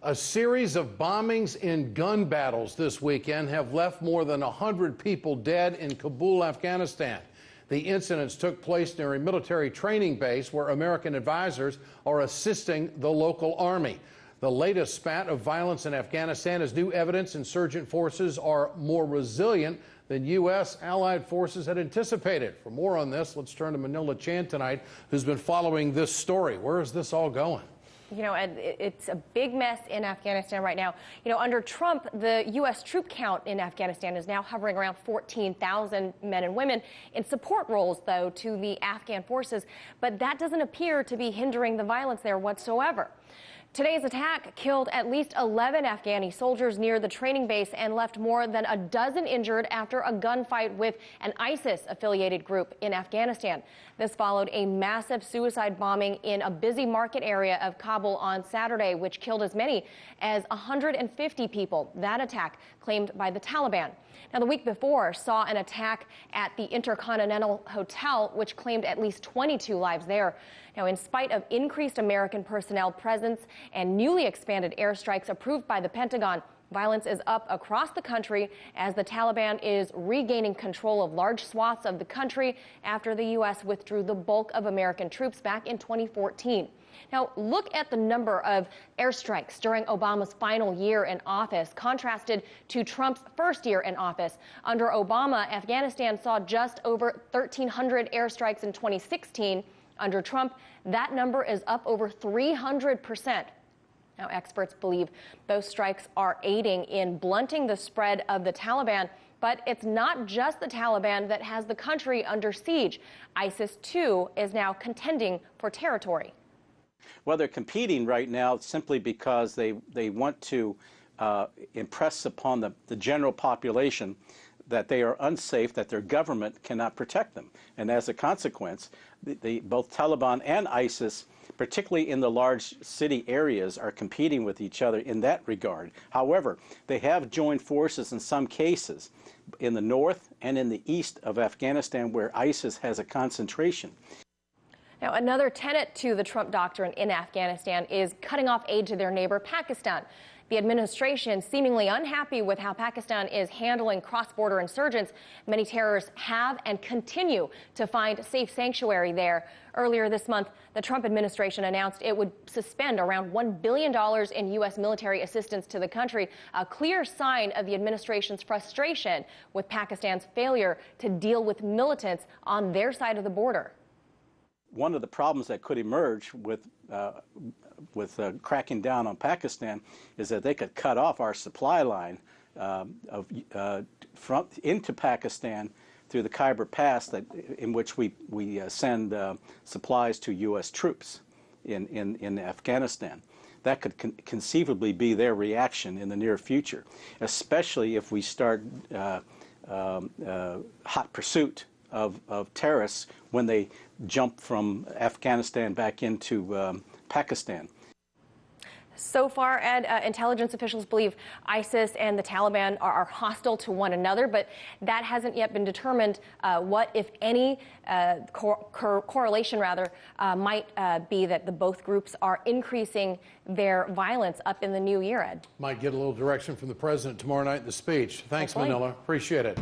A series of bombings in gun battles this weekend have left more than 100 people dead in Kabul, Afghanistan. The incidents took place near a military training base where American advisors are assisting the local army. The latest spat of violence in Afghanistan is new evidence insurgent forces are more resilient than U.S. allied forces had anticipated. For more on this, let's turn to Manila Chan tonight, who's been following this story. Where is this all going? You know, and it's a big mess in Afghanistan right now. You know, under Trump, the U.S. troop count in Afghanistan is now hovering around 14,000 men and women in support roles, though, to the Afghan forces. But that doesn't appear to be hindering the violence there whatsoever. Today's attack killed at least 11 Afghani soldiers near the training base and left more than a dozen injured after a gunfight with an ISIS-affiliated group in Afghanistan. This followed a massive suicide bombing in a busy market area of Kabul on Saturday, which killed as many as 150 people. That attack claimed by the Taliban. Now, the week before saw an attack at the Intercontinental Hotel, which claimed at least 22 lives there. Now, in spite of increased American personnel presence and newly expanded airstrikes approved by the Pentagon, violence is up across the country as the Taliban is regaining control of large swaths of the country after the U.S. withdrew the bulk of American troops back in 2014. Now, look at the number of airstrikes during Obama's final year in office, contrasted to Trump's first year in office. Under Obama, Afghanistan saw just over 1,300 airstrikes in 2016. Under Trump, that number is up over 300%. Now, experts believe those strikes are aiding in blunting the spread of the Taliban. But it's not just the Taliban that has the country under siege. ISIS, too, is now contending for territory. Well, they're competing right now simply because they want to impress upon the general population that they are unsafe, that their government cannot protect them. And as a consequence, both Taliban and ISIS, particularly in the large city areas, are competing with each other in that regard. However, they have joined forces in some cases in the north and in the east of Afghanistan, where ISIS has a concentration. Now, another tenet to the Trump doctrine in Afghanistan is cutting off aid to their neighbor, Pakistan. The administration seemingly unhappy with how Pakistan is handling cross-border insurgents. Many terrorists have and continue to find safe sanctuary there. Earlier this month, the Trump administration announced it would suspend around $1 billion in U.S. military assistance to the country, a clear sign of the administration's frustration with Pakistan's failure to deal with militants on their side of the border. One of the problems that could emerge with cracking down on Pakistan is that they could cut off our supply line into Pakistan through the Khyber Pass, in which we send supplies to U.S. troops in Afghanistan. That could conceivably be their reaction in the near future, especially if we start hot pursuit of terrorists when they jump from Afghanistan back into Pakistan. So far, Ed, intelligence officials believe ISIS and the Taliban are hostile to one another, but that hasn't yet been determined. What, if any, correlation might be that both groups are increasing their violence up in the new year, Ed. Might get a little direction from the president tomorrow night in the speech. Thanks, Manila. Appreciate it.